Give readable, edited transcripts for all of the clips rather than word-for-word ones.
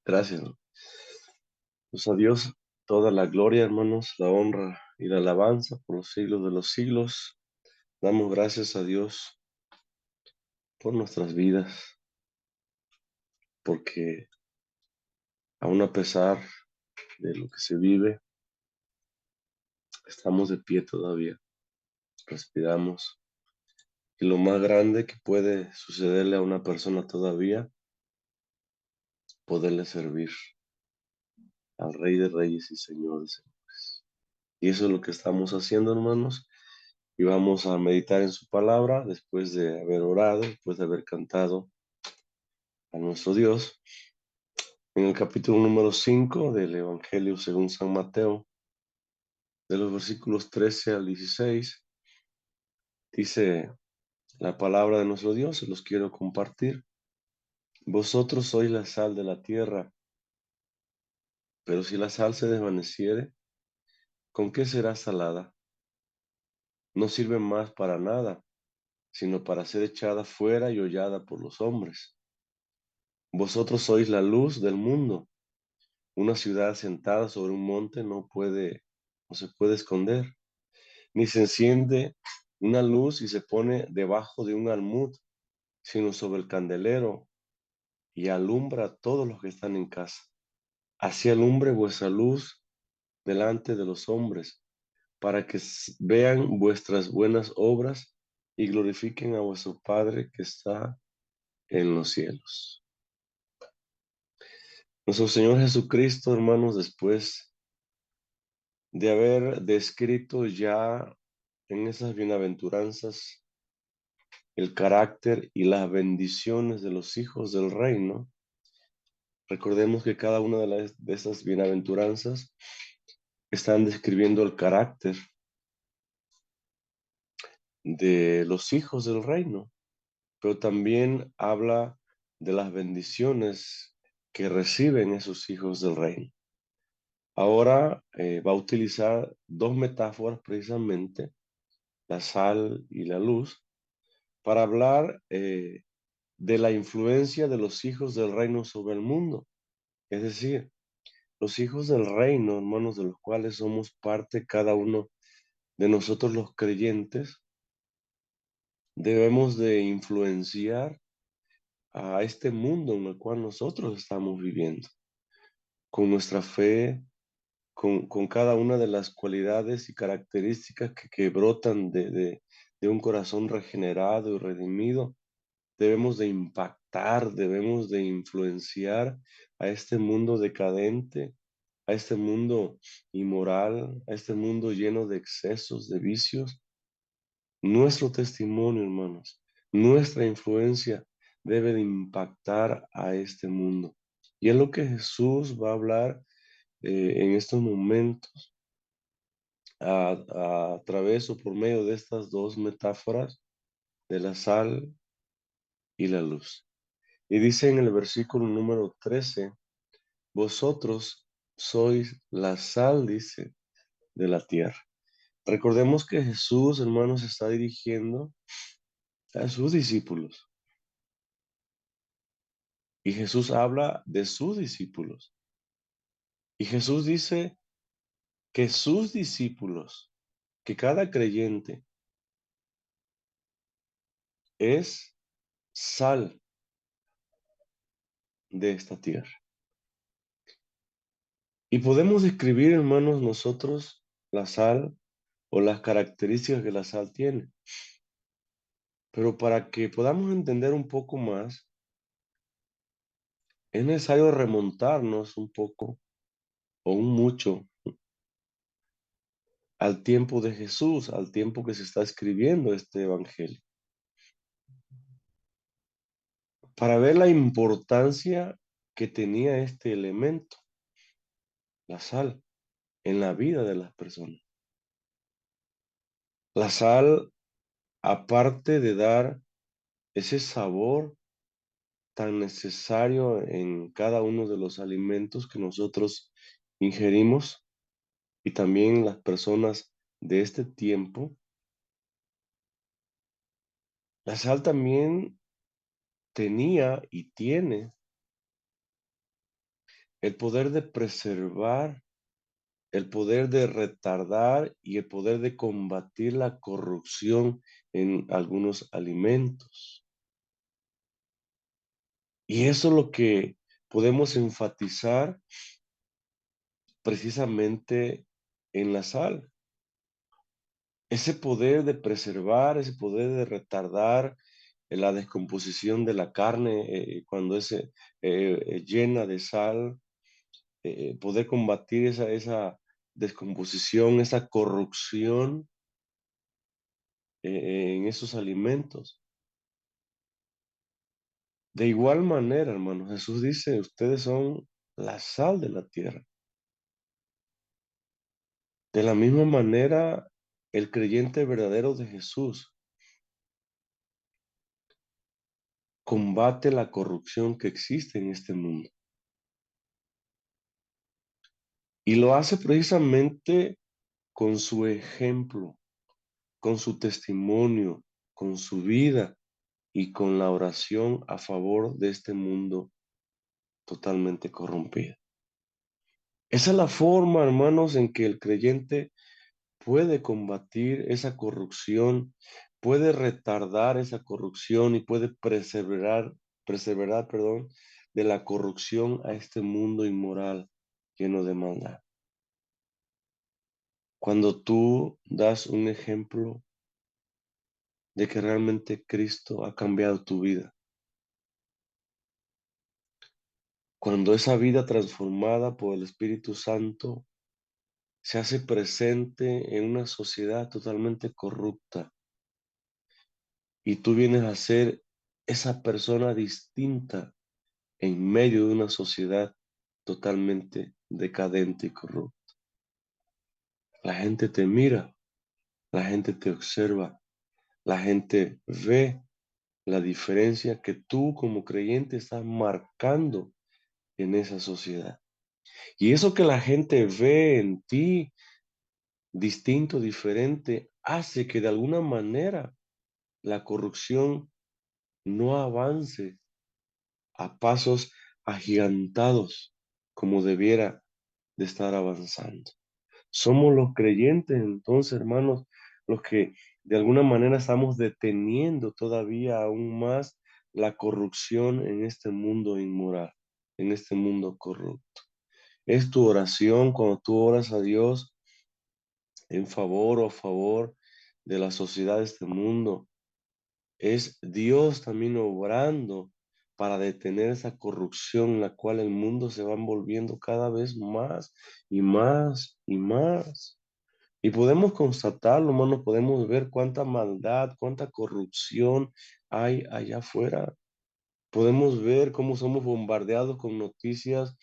Gracias, ¿no? Pues a Dios toda la gloria, hermanos, la honra y la alabanza por los siglos de los siglos. Damos gracias a Dios por nuestras vidas, porque aun a pesar de lo que se vive, estamos de pie todavía, respiramos. Y lo más grande que puede sucederle a una persona todavía, poderle servir al Rey de Reyes y Señor de Señores. Y eso es lo que estamos haciendo, hermanos. Y vamos a meditar en su palabra después de haber orado, después de haber cantado a nuestro Dios. En el capítulo número 5 del Evangelio según San Mateo, de los versículos 13 al 16, dice la palabra de nuestro Dios, se los quiero compartir. Vosotros sois la sal de la tierra, pero si la sal se desvaneciere, ¿con qué será salada? No sirve más para nada, sino para ser echada fuera y hollada por los hombres. Vosotros sois la luz del mundo. Una ciudad sentada sobre un monte no se puede esconder, ni se enciende una luz y se pone debajo de un almud, sino sobre el candelero y alumbra a todos los que están en casa. Así alumbre vuestra luz delante de los hombres, para que vean vuestras buenas obras y glorifiquen a vuestro Padre que está en los cielos. Nuestro Señor Jesucristo, hermanos, después de haber descrito ya en esas bienaventuranzas el carácter y las bendiciones de los hijos del reino, recordemos que cada una de esas bienaventuranzas están describiendo el carácter de los hijos del reino, pero también habla de las bendiciones que reciben esos hijos del reino. Ahora va a utilizar dos metáforas precisamente, la sal y la luz, para hablar de la influencia de los hijos del reino sobre el mundo. Es decir, los hijos del reino, hermanos, de los cuales somos parte cada uno de nosotros los creyentes, debemos de influenciar a este mundo en el cual nosotros estamos viviendo, con nuestra fe, con cada una de las cualidades y características que brotan de un corazón regenerado y redimido. Debemos de impactar, debemos de influenciar a este mundo decadente, a este mundo inmoral, a este mundo lleno de excesos, de vicios. Nuestro testimonio, hermanos, nuestra influencia debe de impactar a este mundo. Y es lo que Jesús va a hablar en estos momentos a través o por medio de estas dos metáforas de la sal y la luz. Y dice en el versículo número 13, vosotros sois la sal, dice, de la tierra. Recordemos que Jesús, hermanos, está dirigiendo a sus discípulos. Y Jesús habla de sus discípulos. Y Jesús dice que sus discípulos, que cada creyente es sal de esta tierra. Y podemos describir, hermanos, nosotros la sal o las características que la sal tiene. Pero para que podamos entender un poco más, es necesario remontarnos un poco o un mucho al tiempo de Jesús, al tiempo que se está escribiendo este evangelio, para ver la importancia que tenía este elemento, la sal, en la vida de las personas. La sal, aparte de dar ese sabor tan necesario en cada uno de los alimentos que nosotros ingerimos, y también las personas de este tiempo, la sal también tenía y tiene el poder de preservar, el poder de retardar y el poder de combatir la corrupción en algunos alimentos. Y eso es lo que podemos enfatizar precisamente en la sal. Ese poder de preservar, ese poder de retardar la descomposición de la carne cuando es llena de sal, poder combatir esa descomposición, esa corrupción en esos alimentos. De igual manera, hermano, Jesús dice, ustedes son la sal de la tierra. De la misma manera, el creyente verdadero de Jesús combate la corrupción que existe en este mundo. Y lo hace precisamente con su ejemplo, con su testimonio, con su vida y con la oración a favor de este mundo totalmente corrompido. Esa es la forma, hermanos, en que el creyente puede combatir esa corrupción, puede retardar esa corrupción y puede perseverar, perdón, de la corrupción a este mundo inmoral lleno de maldad. Cuando tú das un ejemplo de que realmente Cristo ha cambiado tu vida, cuando esa vida transformada por el Espíritu Santo se hace presente en una sociedad totalmente corrupta y tú vienes a ser esa persona distinta en medio de una sociedad totalmente decadente y corrupta. La gente te mira, la gente te observa, la gente ve la diferencia que tú como creyente estás marcando en esa sociedad. Y eso que la gente ve en ti distinto, diferente, hace que de alguna manera la corrupción no avance a pasos agigantados como debiera de estar avanzando. Somos los creyentes, entonces, hermanos, los que de alguna manera estamos deteniendo todavía aún más la corrupción en este mundo inmoral, en este mundo corrupto. Es tu oración cuando tú oras a Dios en favor o a favor de la sociedad de este mundo. Es Dios también obrando para detener esa corrupción en la cual el mundo se va envolviendo cada vez más y más y más. Y podemos constatarlo, hermano, podemos ver cuánta maldad, cuánta corrupción hay allá afuera. Podemos ver cómo somos bombardeados con noticias,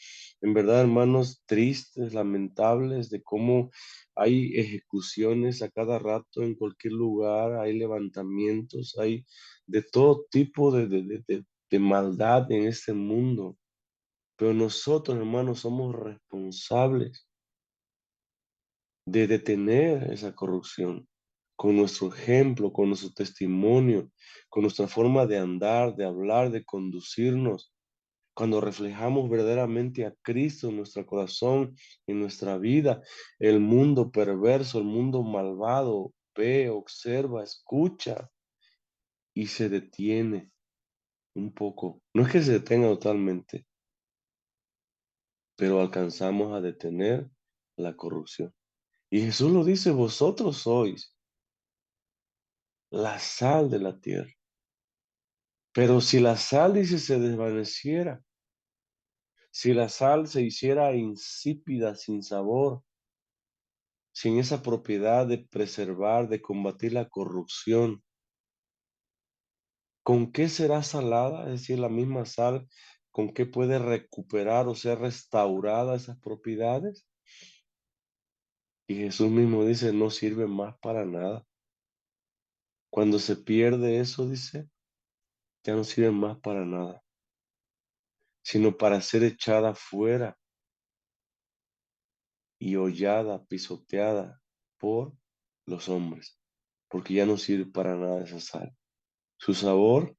en verdad, hermanos, tristes, lamentables, de cómo hay ejecuciones a cada rato en cualquier lugar, hay levantamientos, hay de todo tipo de maldad en este mundo. Pero nosotros, hermanos, somos responsables de detener esa corrupción con nuestro ejemplo, con nuestro testimonio, con nuestra forma de andar, de hablar, de conducirnos. Cuando reflejamos verdaderamente a Cristo en nuestro corazón, en nuestra vida, el mundo perverso, el mundo malvado ve, observa, escucha y se detiene un poco. No es que se detenga totalmente, pero alcanzamos a detener la corrupción. Y Jesús lo dice, vosotros sois la sal de la tierra. Pero si la sal, dice, se desvaneciera, si la sal se hiciera insípida, sin sabor, sin esa propiedad de preservar, de combatir la corrupción, ¿con qué será salada? Es decir, la misma sal, ¿con qué puede recuperar o ser restaurada esas propiedades? Y Jesús mismo dice, no sirve más para nada. Cuando se pierde eso, dice, ya no sirve más para nada, sino para ser echada fuera y hollada, pisoteada por los hombres, porque ya no sirve para nada esa sal. Su sabor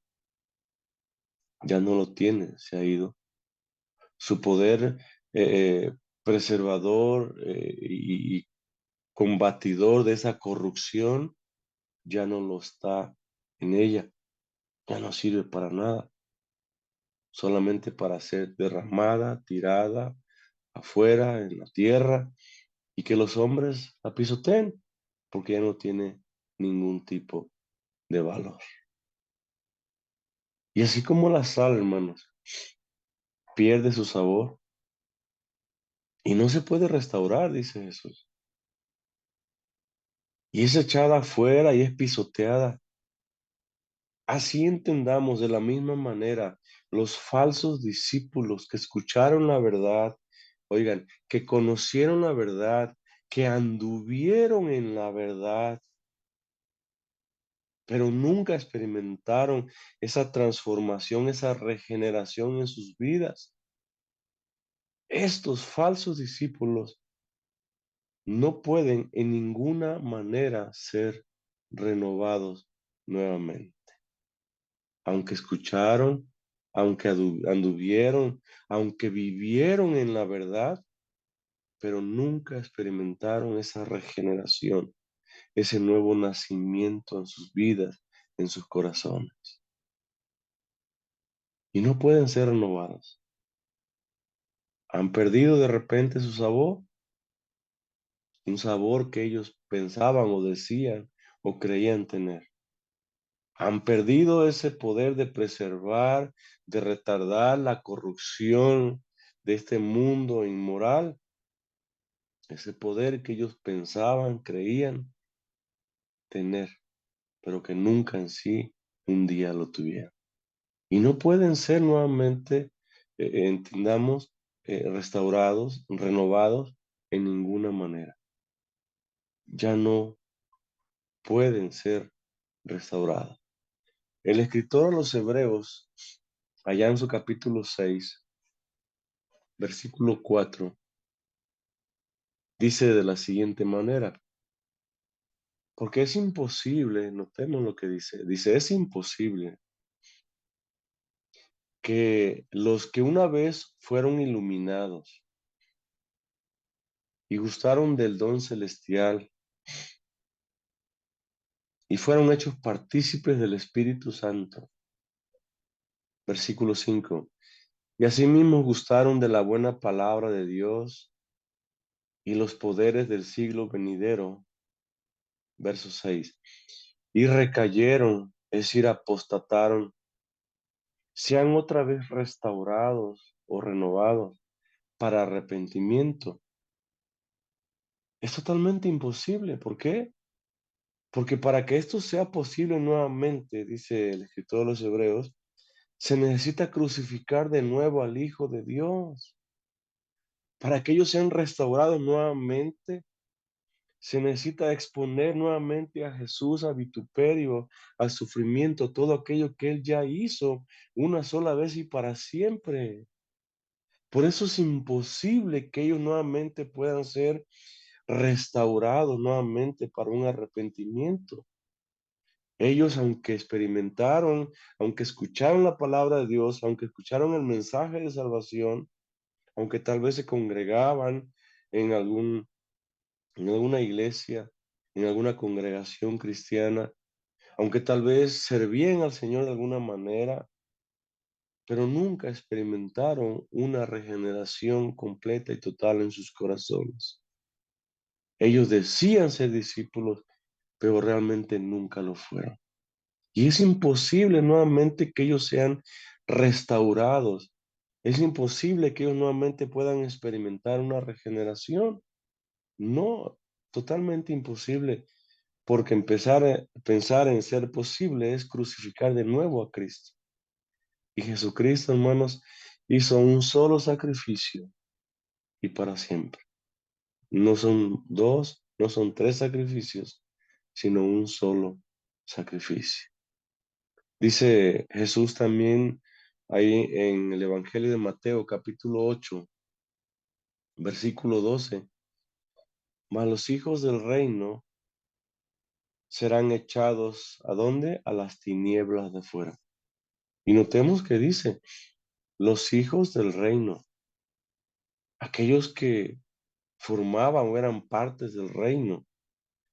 ya no lo tiene, se ha ido. Su poder preservador y combatidor de esa corrupción, ya no lo está en ella, ya no sirve para nada, solamente para ser derramada, tirada afuera en la tierra y que los hombres la pisoteen, porque ya no tiene ningún tipo de valor. Y así como la sal, hermanos, pierde su sabor y no se puede restaurar, dice Jesús, y es echada afuera y es pisoteada. Así entendamos de la misma manera los falsos discípulos que escucharon la verdad, oigan, que conocieron la verdad, que anduvieron en la verdad, pero nunca experimentaron esa transformación, esa regeneración en sus vidas. Estos falsos discípulos no pueden en ninguna manera ser renovados nuevamente. Aunque escucharon, aunque anduvieron, aunque vivieron en la verdad, pero nunca experimentaron esa regeneración, ese nuevo nacimiento en sus vidas, en sus corazones. Y no pueden ser renovados. Han perdido de repente su sabor, un sabor que ellos pensaban o decían o creían tener. Han perdido ese poder de preservar, de retardar la corrupción de este mundo inmoral, ese poder que ellos pensaban, creían tener, pero que nunca en sí un día lo tuvieron. Y no pueden ser nuevamente, entendamos, restaurados, renovados en ninguna manera. Ya no pueden ser restaurados. El escritor a los Hebreos, allá en su capítulo 6, versículo 4, dice de la siguiente manera, porque es imposible, notemos lo que dice, es imposible que los que una vez fueron iluminados y gustaron del don celestial y fueron hechos partícipes del Espíritu Santo, versículo 5, y asimismo gustaron de la buena palabra de Dios y los poderes del siglo venidero, verso 6, y recayeron, es decir, apostataron, sean otra vez restaurados o renovados para arrepentimiento. Es totalmente imposible. ¿Por qué? Porque para que esto sea posible nuevamente, dice el escritor de los Hebreos, se necesita crucificar de nuevo al Hijo de Dios. Para que ellos sean restaurados nuevamente, se necesita exponer nuevamente a Jesús a vituperio, al sufrimiento, todo aquello que Él ya hizo una sola vez y para siempre. Por eso es imposible que ellos nuevamente puedan ser restaurados nuevamente para un arrepentimiento. Ellos, aunque experimentaron, aunque escucharon la palabra de Dios, aunque escucharon el mensaje de salvación, aunque tal vez se congregaban en en alguna iglesia, en alguna congregación cristiana, aunque tal vez servían al Señor de alguna manera, pero nunca experimentaron una regeneración completa y total en sus corazones. Ellos decían ser discípulos, pero realmente nunca lo fueron. Y es imposible nuevamente que ellos sean restaurados. Es imposible que ellos nuevamente puedan experimentar una regeneración. No, totalmente imposible, porque empezar a pensar en ser posible es crucificar de nuevo a Cristo. Y Jesucristo, hermanos, hizo un solo sacrificio y para siempre. No son dos, no son tres sacrificios, sino un solo sacrificio. Dice Jesús también ahí en el Evangelio de Mateo, capítulo 8, versículo 12, mas los hijos del reino serán echados ¿a dónde? A las tinieblas de fuera. Y notemos que dice, los hijos del reino. aquellos que formaban o eran partes del reino,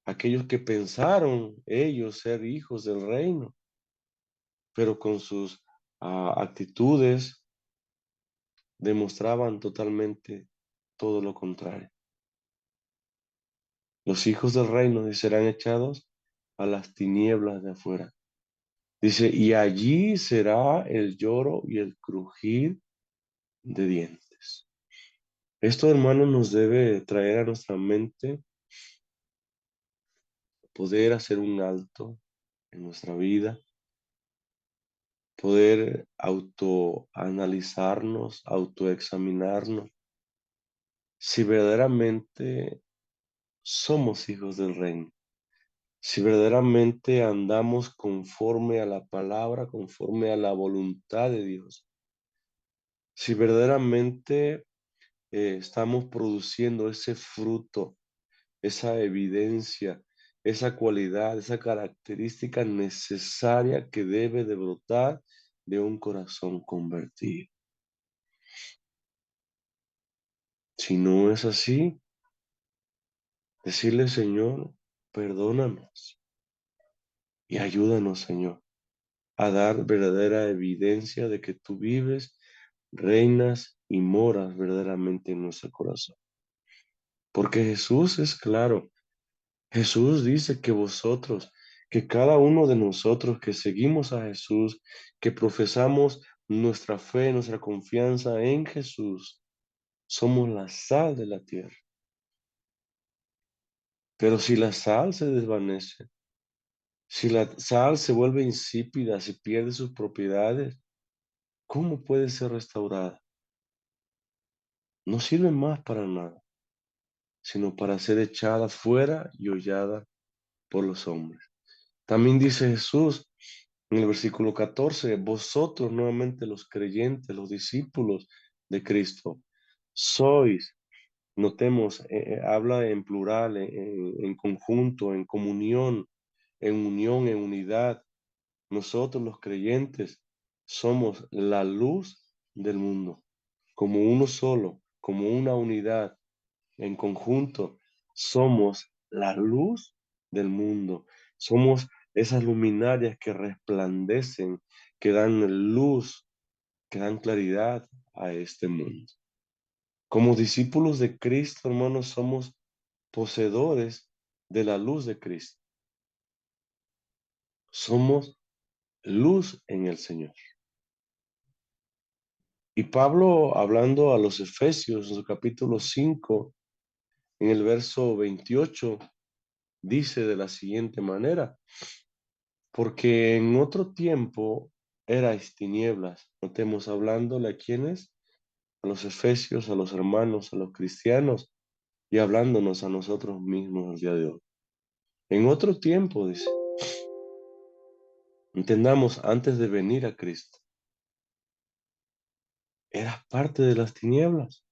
aquellos que pensaron ellos ser hijos del reino, pero con sus actitudes demostraban totalmente todo lo contrario. Los hijos del reino serán echados a las tinieblas de afuera. Dice, y allí será el lloro y el crujir de dientes. Esto, hermano, nos debe traer a nuestra mente poder hacer un alto en nuestra vida, poder autoanalizarnos, autoexaminarnos, si verdaderamente somos hijos del reino, si verdaderamente andamos conforme a la palabra, conforme a la voluntad de Dios, si verdaderamente estamos produciendo ese fruto, esa evidencia, esa cualidad, esa característica necesaria que debe de brotar de un corazón convertido. Si no es así, decirle, Señor, perdónanos y ayúdanos, Señor, a dar verdadera evidencia de que tú vives, reinas y moras verdaderamente en nuestro corazón. Porque Jesús es claro. Jesús dice que vosotros, que cada uno de nosotros que seguimos a Jesús, que profesamos nuestra fe, nuestra confianza en Jesús, somos la sal de la tierra. Pero si la sal se desvanece, si la sal se vuelve insípida, si pierde sus propiedades, ¿cómo puede ser restaurada? No sirve más para nada, sino para ser echada fuera y hollada por los hombres. También dice Jesús en el versículo 14, vosotros nuevamente los creyentes, los discípulos de Cristo, sois, notemos, habla en plural, en conjunto, en comunión, en unión, en unidad. Nosotros los creyentes somos la luz del mundo, como uno solo, como una unidad, en conjunto, somos la luz del mundo. Somos esas luminarias que resplandecen, que dan luz, que dan claridad a este mundo. Como discípulos de Cristo, hermanos, somos poseedores de la luz de Cristo. Somos luz en el Señor. Y Pablo, hablando a los Efesios, en su capítulo 5, en el verso 28, dice de la siguiente manera, porque en otro tiempo erais tinieblas. Notemos hablándole a quienes, a los efesios, a los hermanos, a los cristianos y hablándonos a nosotros mismos el día de hoy. En otro tiempo, dice, entendamos, antes de venir a Cristo, eras parte de las tinieblas.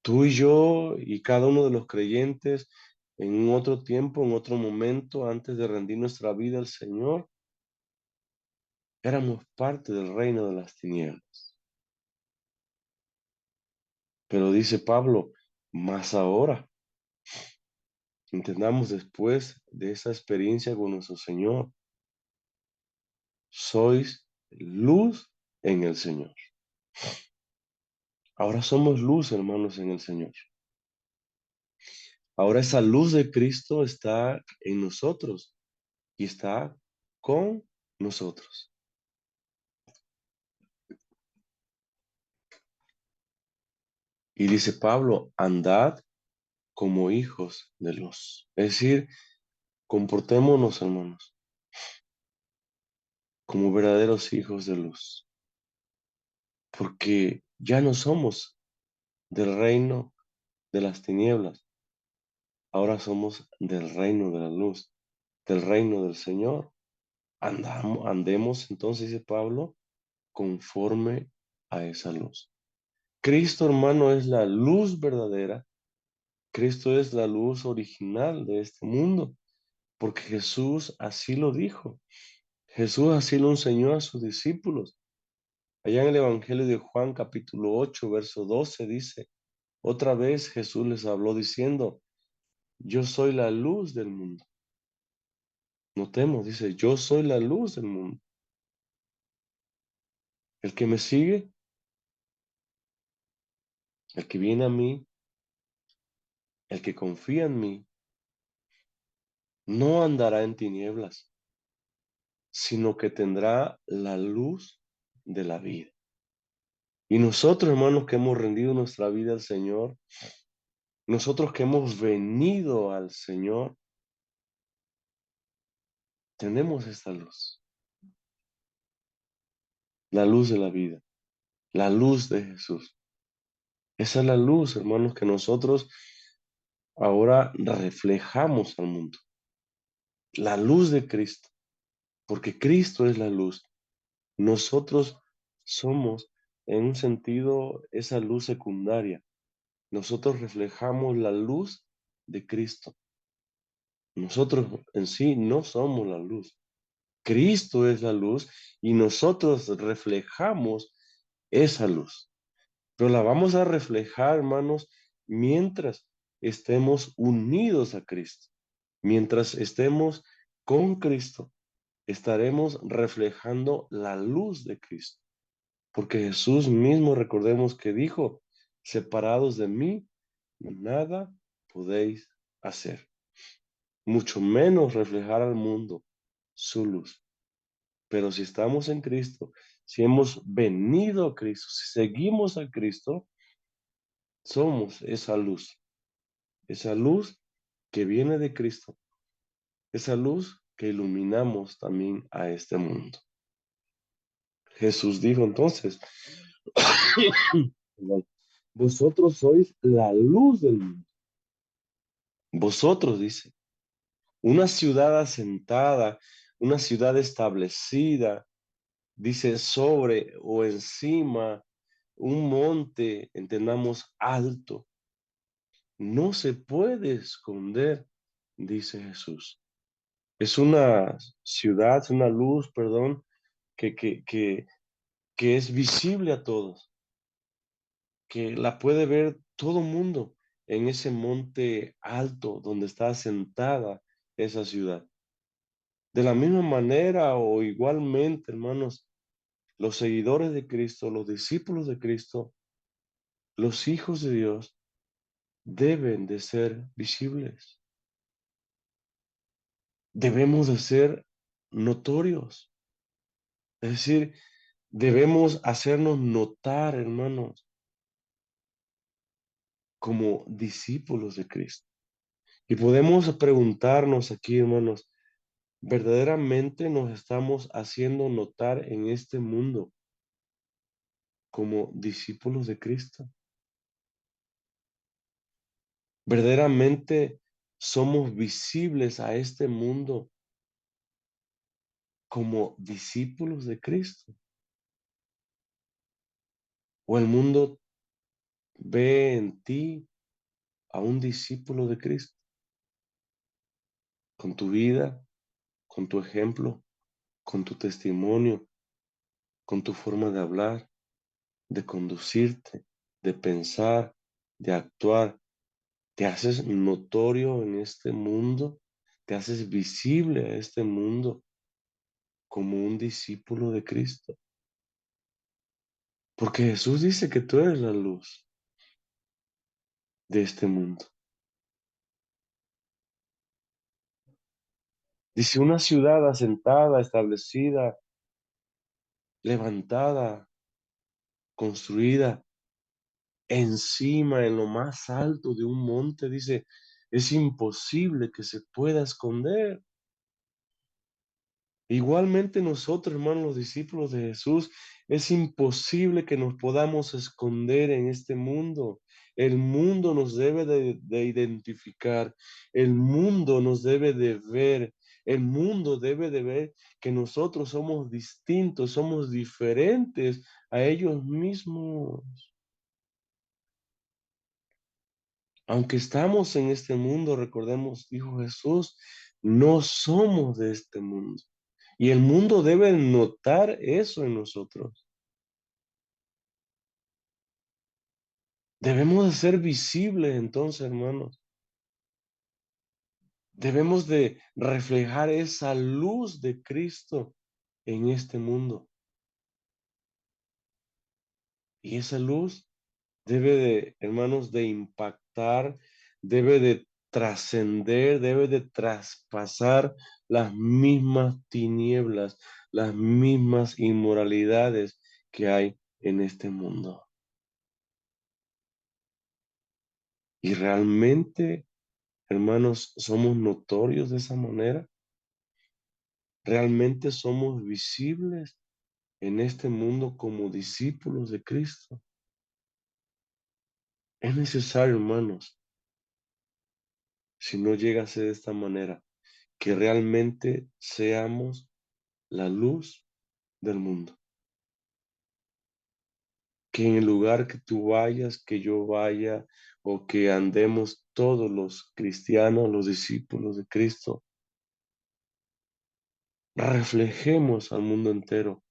Tú y yo y cada uno de los creyentes en un otro tiempo, en otro momento, antes de rendir nuestra vida al Señor, éramos parte del reino de las tinieblas. Pero dice Pablo, más ahora, entendamos después de esa experiencia con nuestro Señor, sois luz en el Señor. Ahora somos luz, hermanos, en el Señor. Ahora esa luz de Cristo está en nosotros y está con nosotros. Y dice Pablo, andad como hijos de luz. Es decir, comportémonos, hermanos, como verdaderos hijos de luz. Porque ya no somos del reino de las tinieblas. Ahora somos del reino de la luz, del reino del Señor. Andemos entonces, dice Pablo, conforme a esa luz. Cristo, hermano, es la luz verdadera. Cristo es la luz original de este mundo, porque Jesús así lo dijo. Jesús así lo enseñó a sus discípulos. Allá en el Evangelio de Juan, capítulo 8, verso 12, dice, otra vez Jesús les habló diciendo, yo soy la luz del mundo. Notemos, dice, yo soy la luz del mundo. El que me sigue, el que viene a mí, el que confía en mí, no andará en tinieblas, sino que tendrá la luz de la vida. Y nosotros, hermanos, que hemos rendido nuestra vida al Señor, nosotros que hemos venido al Señor, tenemos esta luz, la luz de la vida, la luz de Jesús. Esa es la luz, hermanos, que nosotros ahora reflejamos al mundo. La luz de Cristo, porque Cristo es la luz. Nosotros somos, en un sentido, esa luz secundaria. Nosotros reflejamos la luz de Cristo. Nosotros en sí no somos la luz. Cristo es la luz y nosotros reflejamos esa luz. Pero la vamos a reflejar, hermanos, mientras estemos unidos a Cristo. Mientras estemos con Cristo, estaremos reflejando la luz de Cristo. Porque Jesús mismo, recordemos que dijo, separados de mí, nada podéis hacer. Mucho menos reflejar al mundo su luz. Pero si estamos en Cristo, si hemos venido a Cristo, si seguimos a Cristo, somos esa luz que viene de Cristo, esa luz que iluminamos también a este mundo. Jesús dijo entonces, vosotros sois la luz del mundo. Vosotros, dice, una ciudad asentada, una ciudad establecida, dice sobre o encima, un monte, entendamos alto, no se puede esconder, dice Jesús. Es una ciudad, una luz, perdón, que es visible a todos, que la puede ver todo mundo en ese monte alto donde está asentada esa ciudad. De la misma manera o igualmente, hermanos, los seguidores de Cristo, los discípulos de Cristo, los hijos de Dios, deben de ser visibles. Debemos de ser notorios. Es decir, debemos hacernos notar, hermanos, como discípulos de Cristo. Y podemos preguntarnos aquí, hermanos, ¿verdaderamente nos estamos haciendo notar en este mundo como discípulos de Cristo? ¿Verdaderamente somos visibles a este mundo como discípulos de Cristo? ¿O el mundo ve en ti a un discípulo de Cristo? Con tu vida, con tu ejemplo, con tu testimonio, con tu forma de hablar, de conducirte, de pensar, de actuar. Te haces notorio en este mundo, te haces visible a este mundo como un discípulo de Cristo. Porque Jesús dice que tú eres la luz de este mundo. Dice una ciudad asentada, establecida, levantada, construida encima, en lo más alto de un monte, dice, es imposible que se pueda esconder. Igualmente nosotros, hermanos, los discípulos de Jesús, es imposible que nos podamos esconder en este mundo. El mundo nos debe de identificar, el mundo nos debe de ver, el mundo debe de ver que nosotros somos distintos, somos diferentes a ellos mismos. Aunque estamos en este mundo, recordemos, dijo Jesús, no somos de este mundo. Y el mundo debe notar eso en nosotros. Debemos de ser visibles entonces, hermanos. Debemos de reflejar esa luz de Cristo en este mundo. Y esa luz debe de, hermanos, de impactar, debe de trascender, debe de traspasar las mismas tinieblas, las mismas inmoralidades que hay en este mundo. Y realmente, hermanos, somos notorios de esa manera. Realmente somos visibles en este mundo como discípulos de Cristo. Es necesario, hermanos, si no llega a ser de esta manera, que realmente seamos la luz del mundo. Que en el lugar que tú vayas, que yo vaya, o que andemos todos los cristianos, los discípulos de Cristo, reflejemos al mundo entero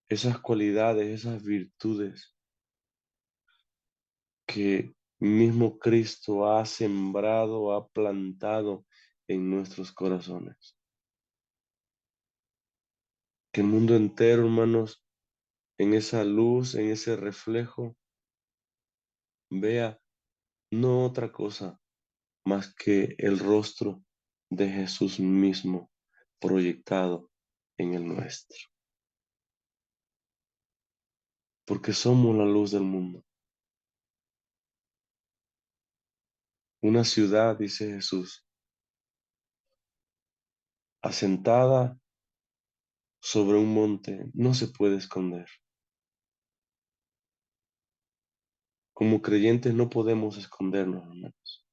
esas cualidades, esas virtudes que mismo Cristo ha sembrado, ha plantado en nuestros corazones. Que el mundo entero, hermanos, en esa luz, en ese reflejo, vea no otra cosa más que el rostro de Jesús mismo proyectado en el nuestro. Porque somos la luz del mundo. Una ciudad, dice Jesús, asentada sobre un monte, no se puede esconder. Como creyentes no podemos escondernos, hermanos.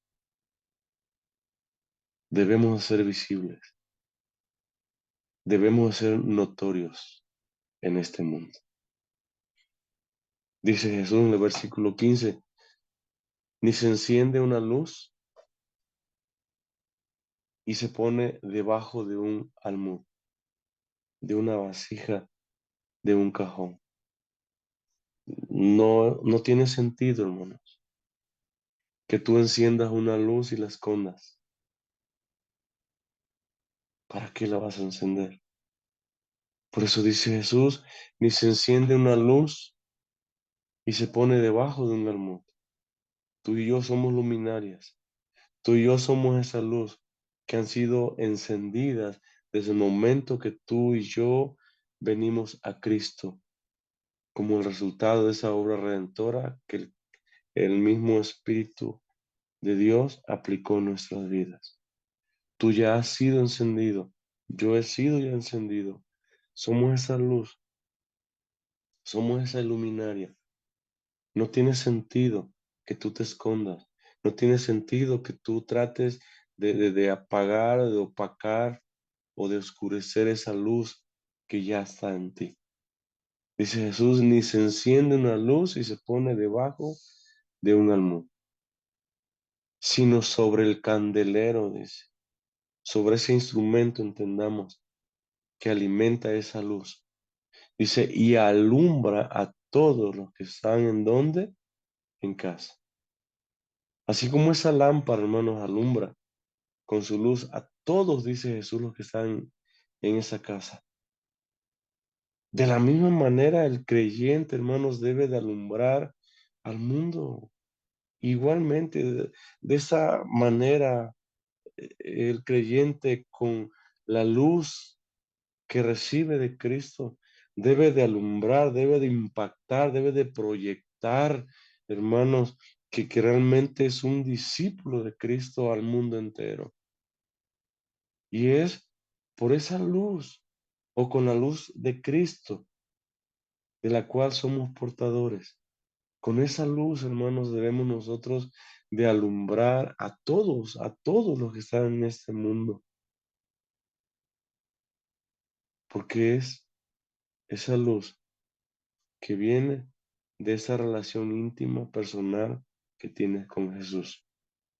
Debemos ser visibles. Debemos ser notorios en este mundo. Dice Jesús en el versículo 15, ni se enciende una luz y se pone debajo de un almud, de una vasija, de un cajón. No, no tiene sentido, hermanos, que tú enciendas una luz y la escondas. ¿Para qué la vas a encender? Por eso dice Jesús, ni se enciende una luz y se pone debajo de un almud. Tú y yo somos luminarias. Tú y yo somos esa luz que han sido encendidas desde el momento que tú y yo venimos a Cristo como el resultado de esa obra redentora que el mismo Espíritu de Dios aplicó en nuestras vidas. Tú ya has sido encendido, yo he sido ya encendido. Somos esa luz, somos esa luminaria. No tiene sentido que tú te escondas, no tiene sentido que tú trates de apagar, de opacar o de oscurecer esa luz que ya está en ti. Dice Jesús, ni se enciende una luz y se pone debajo de un almud, sino sobre el candelero, dice, sobre ese instrumento, entendamos, que alimenta esa luz. Dice, y alumbra a todos los que están en donde, en casa. Así como esa lámpara, hermanos, alumbra con su luz a todos, dice Jesús, los que están en esa casa. De la misma manera, el creyente, hermanos, debe de alumbrar al mundo. Igualmente, de esa manera, el creyente con la luz que recibe de Cristo debe de alumbrar, debe de impactar, debe de proyectar, hermanos, que realmente es un discípulo de Cristo al mundo entero. Y es por esa luz o con la luz de Cristo de la cual somos portadores. Con esa luz, hermanos, debemos nosotros de alumbrar a todos los que están en este mundo, porque es esa luz que viene de esa relación íntima, personal que tienes con Jesús.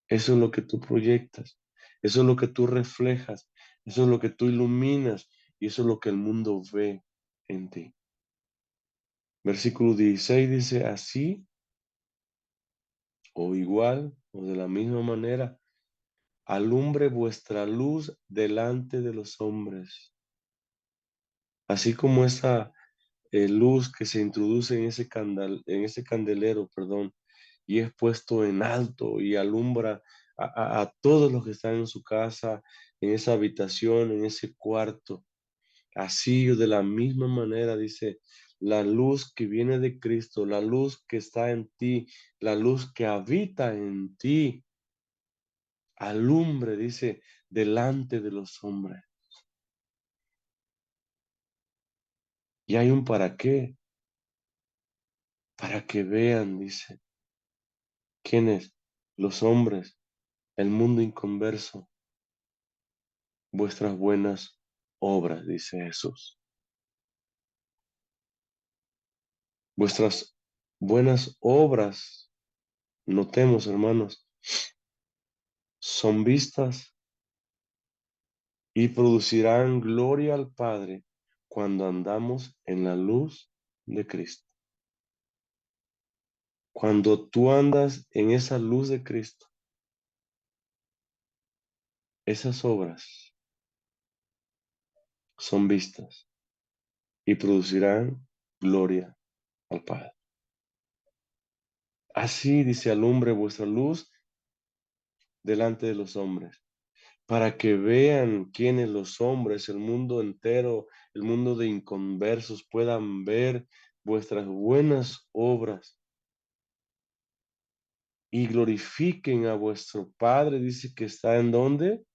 Eso es lo que tú proyectas, eso es lo que tú reflejas, eso es lo que tú iluminas y eso es lo que el mundo ve en ti. Versículo 16 dice, así o igual o de la misma manera, alumbre vuestra luz delante de los hombres, así como esa luz que se introduce en ese candelero, perdón, y es puesto en alto y alumbra a todos los que están en su casa, en esa habitación, en ese cuarto. Así de la misma manera dice, la luz que viene de Cristo, la luz que está en ti, la luz que habita en ti, alumbre, dice, delante de los hombres. Y hay un para qué, para que vean, dice, quiénes, los hombres, el mundo inconverso, vuestras buenas obras, dice Jesús. Vuestras buenas obras, notemos, hermanos, son vistas y producirán gloria al Padre cuando andamos en la luz de Cristo. Cuando tú andas en esa luz de Cristo, esas obras son vistas y producirán gloria al Padre. Así dice, alumbre vuestra luz delante de los hombres, para que vean quiénes los hombres, el mundo entero, el mundo de inconversos, puedan ver vuestras buenas obras y glorifiquen a vuestro Padre, dice que está en donde,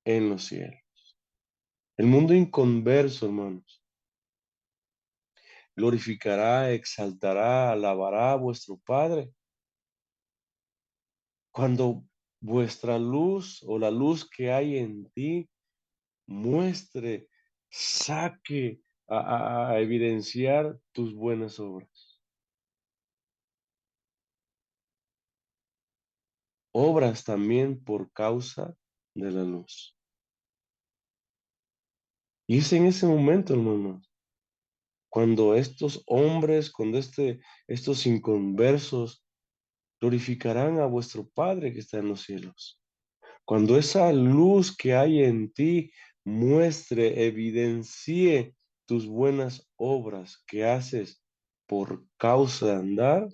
en los cielos. El mundo inconverso, hermanos, glorificará, exaltará, alabará a vuestro Padre cuando vuestra luz o la luz que hay en ti muestre, saque a evidenciar tus buenas obras. Obras también por causa de la luz. Y es en ese momento, hermanos, cuando estos hombres, estos inconversos glorificarán a vuestro Padre que está en los cielos. Cuando esa luz que hay en ti muestre, evidencie tus buenas obras que haces por causa de andar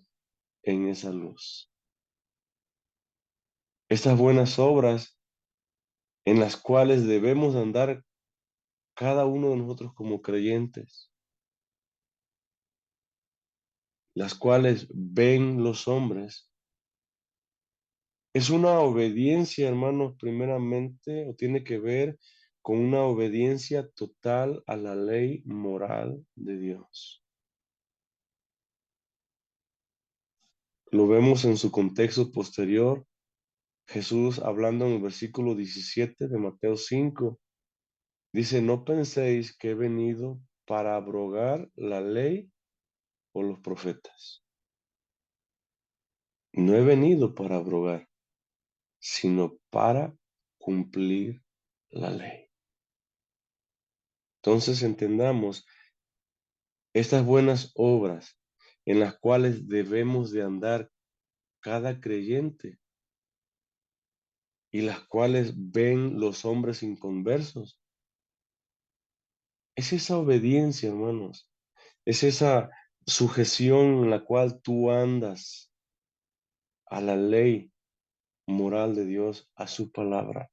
en esa luz. Estas buenas obras en las cuales debemos andar cada uno de nosotros como creyentes, las cuales ven los hombres. Es una obediencia, hermanos, primeramente, o tiene que ver con una obediencia total a la ley moral de Dios. Lo vemos en su contexto posterior, Jesús hablando en el versículo 17 de Mateo 5, dice, no penséis que he venido para abrogar la ley o los profetas. No he venido para abrogar, sino para cumplir la ley. Entonces entendamos estas buenas obras en las cuales debemos de andar cada creyente y las cuales ven los hombres inconversos. Es esa obediencia, hermanos. Es esa sujeción en la cual tú andas a la ley moral de Dios, a su palabra.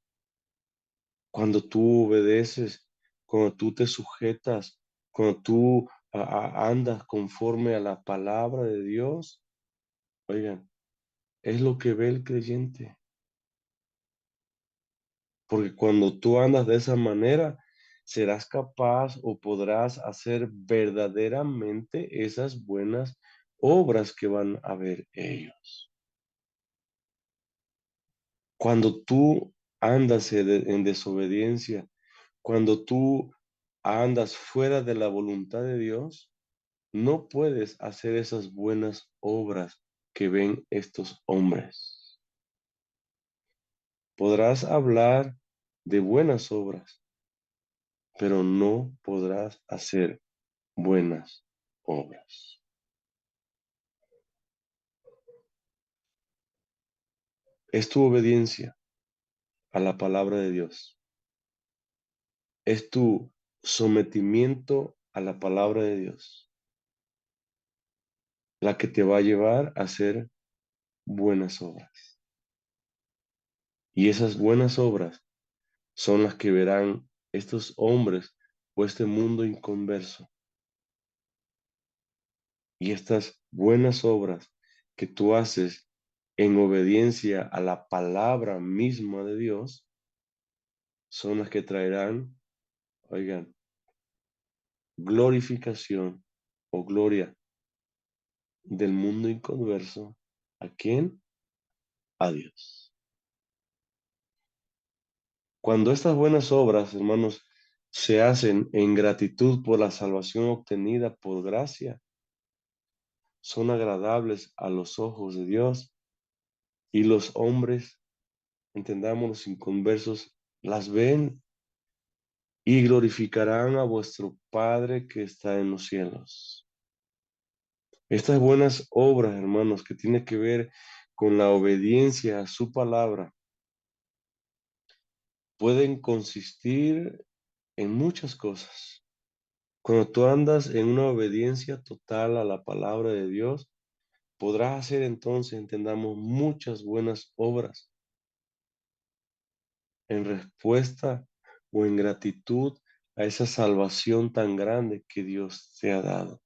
Cuando tú obedeces, cuando tú te sujetas, cuando tú andas conforme a la palabra de Dios, oigan, es lo que ve el creyente. Porque cuando tú andas de esa manera, serás capaz o podrás hacer verdaderamente esas buenas obras que van a ver ellos. Cuando tú andas en desobediencia, cuando tú andas fuera de la voluntad de Dios, no puedes hacer esas buenas obras que ven estos hombres. Podrás hablar de buenas obras, pero no podrás hacer buenas obras. Es tu obediencia a la palabra de Dios. Es tu sometimiento a la palabra de Dios la que te va a llevar a hacer buenas obras. Y esas buenas obras son las que verán estos hombres o este mundo inconverso. Y estas buenas obras que tú haces en obediencia a la palabra misma de Dios son las que traerán, oigan, glorificación o gloria del mundo inconverso. ¿A quién? A Dios. Cuando estas buenas obras, hermanos, se hacen en gratitud por la salvación obtenida por gracia, son agradables a los ojos de Dios y los hombres, entendamos los inconversos, las ven y glorificarán a vuestro Padre que está en los cielos. Estas buenas obras, hermanos, que tienen que ver con la obediencia a su palabra, pueden consistir en muchas cosas. Cuando tú andas en una obediencia total a la palabra de Dios, podrás hacer entonces, entendamos, muchas buenas obras en respuesta o en gratitud a esa salvación tan grande que Dios te ha dado.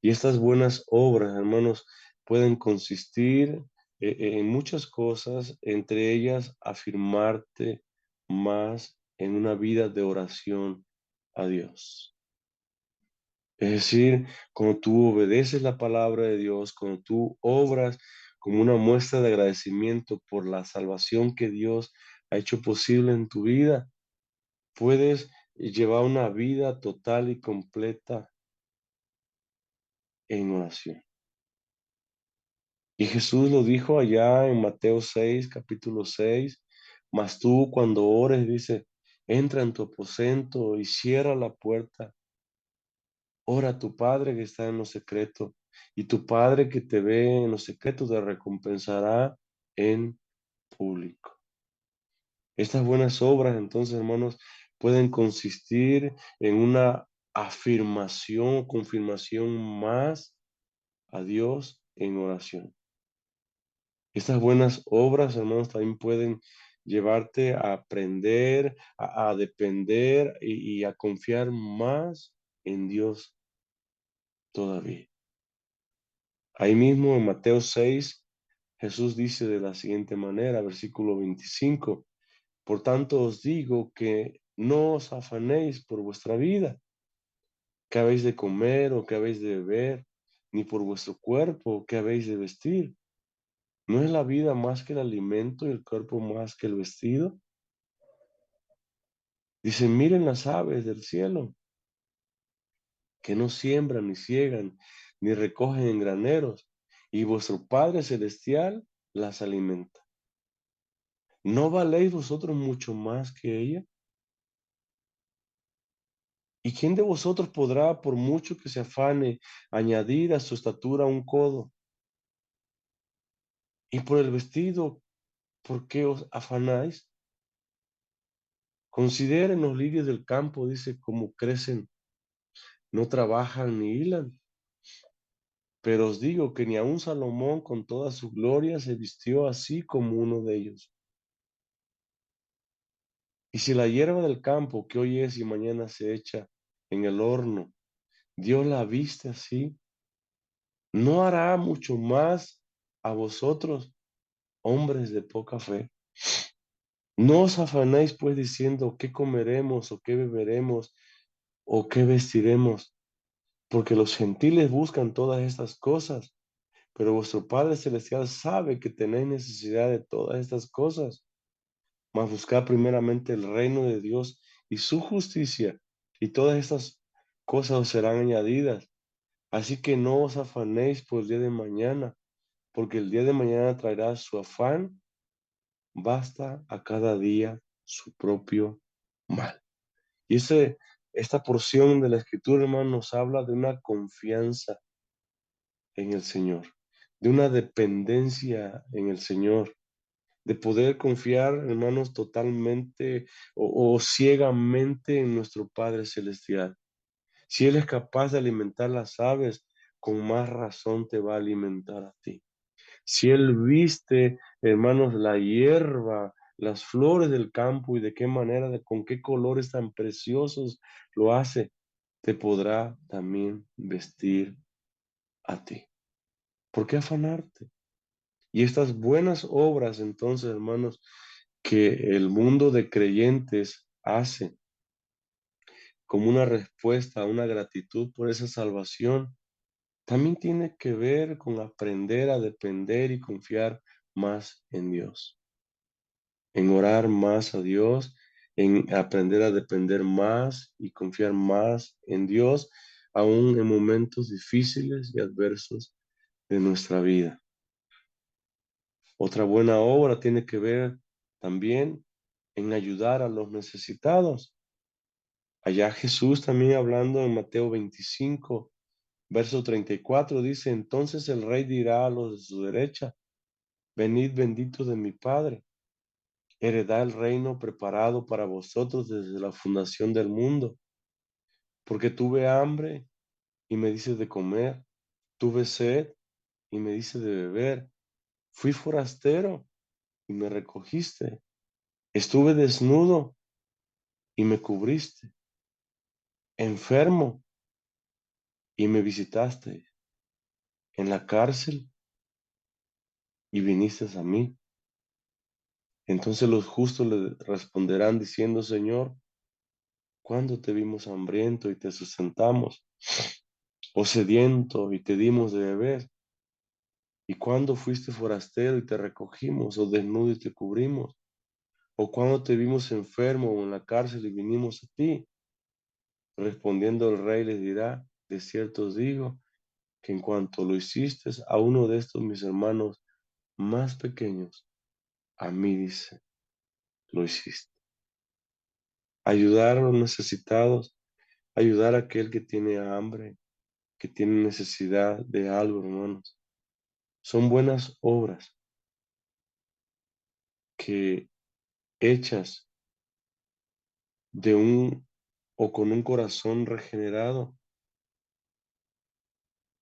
Y estas buenas obras, hermanos, pueden consistir en muchas cosas, entre ellas afirmarte más en una vida de oración a Dios. Es decir, cuando tú obedeces la palabra de Dios, cuando tú obras como una muestra de agradecimiento por la salvación que Dios ha hecho posible en tu vida, puedes llevar una vida total y completa en oración. Y Jesús lo dijo allá en Mateo 6, capítulo 6, mas tú cuando ores, dice, entra en tu aposento y cierra la puerta. Ora a tu Padre que está en lo secreto, y tu Padre que te ve en lo secreto te recompensará en público. Estas buenas obras, entonces, hermanos, pueden consistir en una afirmación o confirmación más a Dios en oración. Estas buenas obras, hermanos, también pueden llevarte a aprender, a depender y a confiar más en Dios todavía. Ahí mismo en Mateo 6, Jesús dice de la siguiente manera, versículo 25, por tanto os digo que no os afanéis por vuestra vida, qué habéis de comer o qué habéis de beber, ni por vuestro cuerpo, qué habéis de vestir. ¿No es la vida más que el alimento y el cuerpo más que el vestido? Dice, miren las aves del cielo, que no siembran, ni ciegan, ni recogen en graneros, y vuestro Padre Celestial las alimenta. ¿No valéis vosotros mucho más que ella? ¿Y quién de vosotros podrá, por mucho que se afane, añadir a su estatura un codo? Y por el vestido, ¿por qué os afanáis? Consideren los lirios del campo, dice, cómo crecen, no trabajan ni hilan. Pero os digo que ni aun Salomón con toda su gloria se vistió así como uno de ellos. Y si la hierba del campo, que hoy es y mañana se echa en el horno, Dios la viste así, ¿no hará mucho más a vosotros, hombres de poca fe? No os afanéis pues diciendo qué comeremos o qué beberemos o qué vestiremos, porque los gentiles buscan todas estas cosas, pero vuestro Padre Celestial sabe que tenéis necesidad de todas estas cosas. Mas buscad primeramente el reino de Dios y su justicia, y todas estas cosas os serán añadidas. Así que no os afanéis por el día de mañana, porque el día de mañana traerá su afán. Basta a cada día su propio mal. Y esta porción de la Escritura, hermano, nos habla de una confianza en el Señor, de una dependencia en el Señor. de poder confiar, hermanos, totalmente o ciegamente en nuestro Padre Celestial. Si Él es capaz de alimentar las aves, con más razón te va a alimentar a ti. Si Él viste, hermanos, la hierba, las flores del campo y de qué manera, con qué colores tan preciosos lo hace, te podrá también vestir a ti. ¿Por qué afanarte? Y estas buenas obras, entonces, hermanos, que el mundo de creyentes hace como una respuesta, una gratitud por esa salvación, también tiene que ver con aprender a depender y confiar más en Dios, en orar más a Dios, en aprender a depender más y confiar más en Dios, aún en momentos difíciles y adversos de nuestra vida. Otra buena obra tiene que ver también en ayudar a los necesitados. Allá Jesús también hablando en Mateo 25, verso 34, dice, entonces el rey dirá a los de su derecha, venid benditos de mi Padre, heredad el reino preparado para vosotros desde la fundación del mundo, porque tuve hambre y me dices de comer, tuve sed y me dices de beber, fui forastero y me recogiste, estuve desnudo y me cubriste, enfermo y me visitaste, en la cárcel y viniste a mí. Entonces los justos le responderán diciendo, Señor, ¿cuándo te vimos hambriento y te sustentamos? ¿O sediento y te dimos de beber? ¿Y cuándo fuiste forastero y te recogimos? ¿O desnudo y te cubrimos? ¿O cuándo te vimos enfermo o en la cárcel y vinimos a ti? Respondiendo el rey les dirá, de cierto os digo, que en cuanto lo hiciste a uno de estos mis hermanos más pequeños, a mí dice, lo hiciste. Ayudar a los necesitados, ayudar a aquel que tiene hambre, que tiene necesidad de algo, hermanos. Son buenas obras que hechas de un o con un corazón regenerado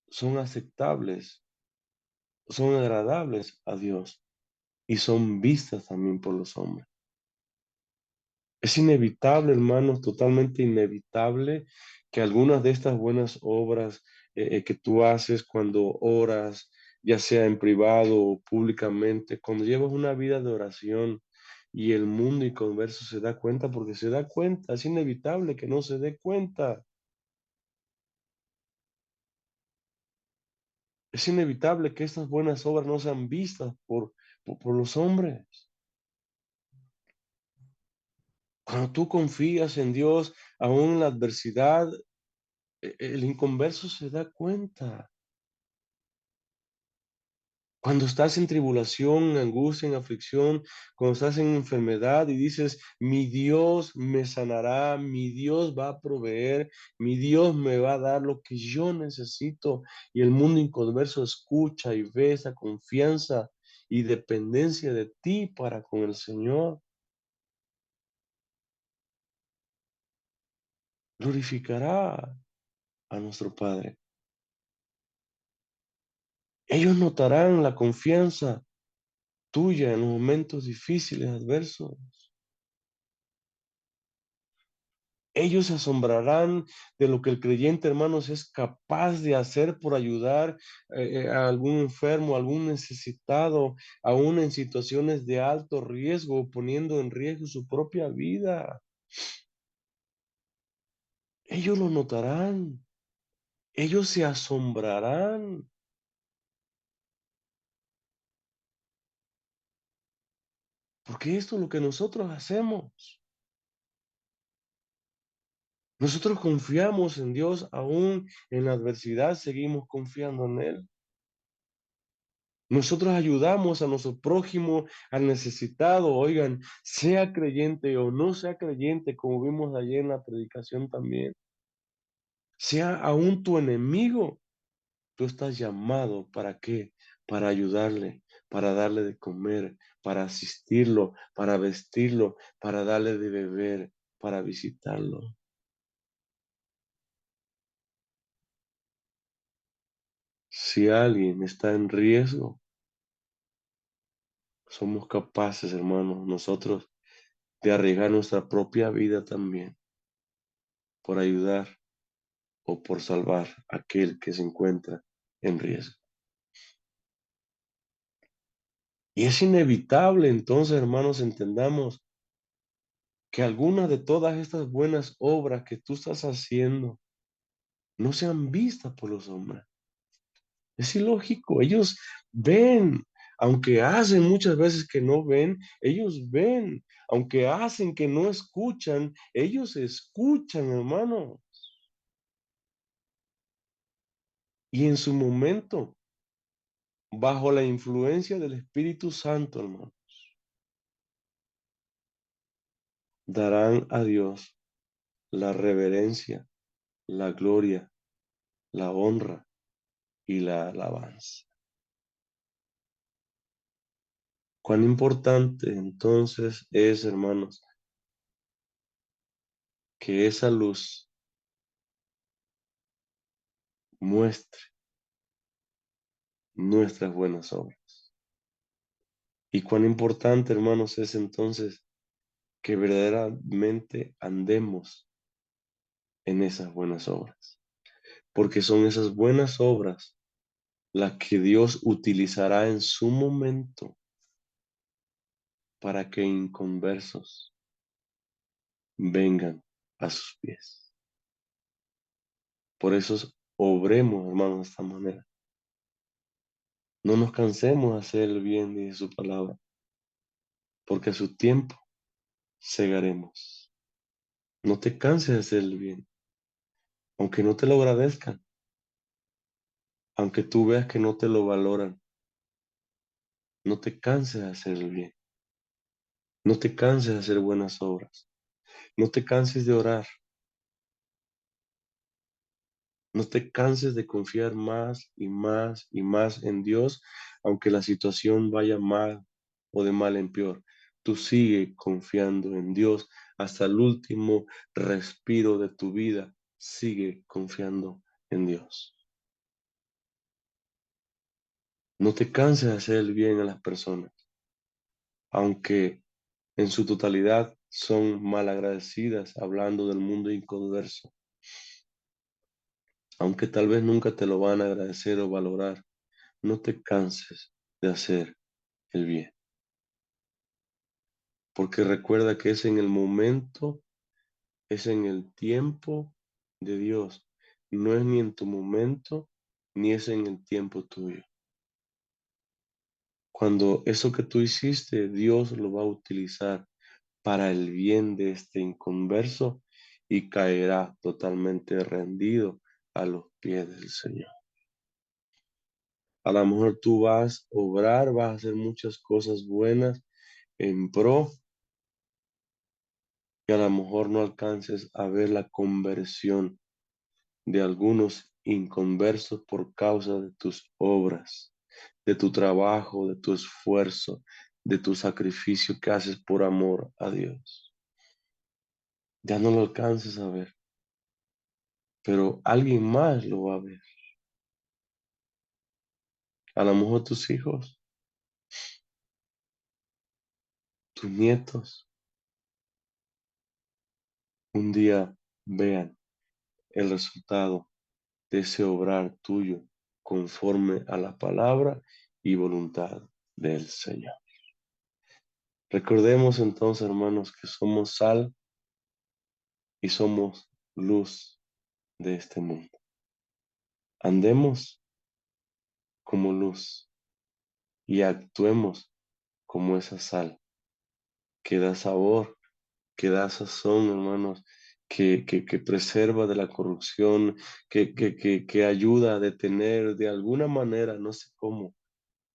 son aceptables, son agradables a Dios y son vistas también por los hombres. Es inevitable, hermanos, totalmente inevitable que algunas de estas buenas obras que tú haces cuando oras, ya sea en privado o públicamente, cuando llevas una vida de oración y el mundo y converso se da cuenta, porque se da cuenta, es inevitable que no se dé cuenta, es inevitable que estas buenas obras no sean vistas por los hombres. Cuando tú confías en Dios, aún en la adversidad, el inconverso se da cuenta. Cuando estás en tribulación, en angustia, en aflicción, cuando estás en enfermedad y dices, mi Dios me sanará, mi Dios va a proveer, mi Dios me va a dar lo que yo necesito. Y el mundo inconverso escucha y ve esa confianza y dependencia de ti para con el Señor. Glorificará a nuestro Padre. Ellos notarán la confianza tuya en los momentos difíciles, adversos. Ellos se asombrarán de lo que el creyente, hermanos, es capaz de hacer por ayudar a algún enfermo, a algún necesitado, aún en situaciones de alto riesgo, poniendo en riesgo su propia vida. Ellos lo notarán, ellos se asombrarán, porque esto es lo que nosotros hacemos. Nosotros confiamos en Dios, aún en la adversidad seguimos confiando en Él. Nosotros ayudamos a nuestro prójimo, al necesitado, oigan, sea creyente o no sea creyente, como vimos ayer en la predicación también, sea aún tu enemigo, tú estás llamado ¿para qué? para ayudarle, para darle de comer, para asistirlo, para vestirlo, para darle de beber, para visitarlo. Si alguien está en riesgo, somos capaces, hermanos, nosotros de arriesgar nuestra propia vida también por ayudar o por salvar a aquel que se encuentra en riesgo. Y es inevitable, entonces, hermanos, entendamos que algunas de todas estas buenas obras que tú estás haciendo no sean vistas por los hombres. Es ilógico. Ellos ven, aunque hacen muchas veces que no ven, ellos ven. Aunque hacen que no escuchan, ellos escuchan, hermano. Y en su momento, bajo la influencia del Espíritu Santo, hermano, darán a Dios la reverencia, la gloria, la honra y la alabanza. Cuán importante entonces es, hermanos, que esa luz muestre nuestras buenas obras. Y cuán importante, hermanos, es entonces que verdaderamente andemos en esas buenas obras. Porque son esas buenas obras las que Dios utilizará en su momento para que inconversos vengan a sus pies. Por eso obremos, hermanos, de esta manera. No nos cansemos de hacer el bien de su palabra, porque a su tiempo segaremos. No te canses de hacer el bien, aunque no te lo agradezcan, aunque tú veas que no te lo valoran. No te canses de hacer el bien. No te canses de hacer buenas obras. No te canses de orar. No te canses de confiar más y más y más en Dios, aunque la situación vaya mal o de mal en peor. Tú sigue confiando en Dios hasta el último respiro de tu vida. Sigue confiando en Dios. No te canses de hacer el bien a las personas, aunque en su totalidad son malagradecidas, hablando del mundo inconverso. Aunque tal vez nunca te lo van a agradecer o valorar, no te canses de hacer el bien. Porque recuerda que es en el momento, es en el tiempo de Dios. No es ni en tu momento, ni es en el tiempo tuyo. Cuando eso que tú hiciste, Dios lo va a utilizar para el bien de este inconverso y caerá totalmente rendido a los pies del Señor. A lo mejor tú vas a obrar, vas a hacer muchas cosas buenas en pro y a lo mejor no alcances a ver la conversión de algunos inconversos por causa de tus obras, de tu trabajo, de tu esfuerzo, de tu sacrificio que haces por amor a Dios. Ya no lo alcances a ver, pero alguien más lo va a ver. A lo mejor tus hijos, tus nietos, un día vean el resultado de ese obrar tuyo conforme a la palabra y voluntad del Señor. Recordemos entonces, hermanos, que somos sal y somos luz de este mundo. Andemos como luz y actuemos como esa sal que da sabor, que da sazón, hermanos, que preserva de la corrupción, que ayuda a detener de alguna manera, no sé cómo,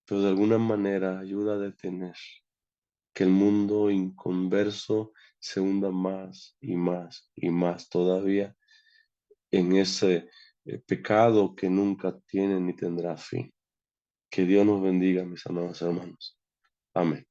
pero de alguna manera ayuda a detener que el mundo inconverso se hunda más y más y más todavía en ese pecado que nunca tiene ni tendrá fin. Que Dios nos bendiga, mis amados hermanos. Amén.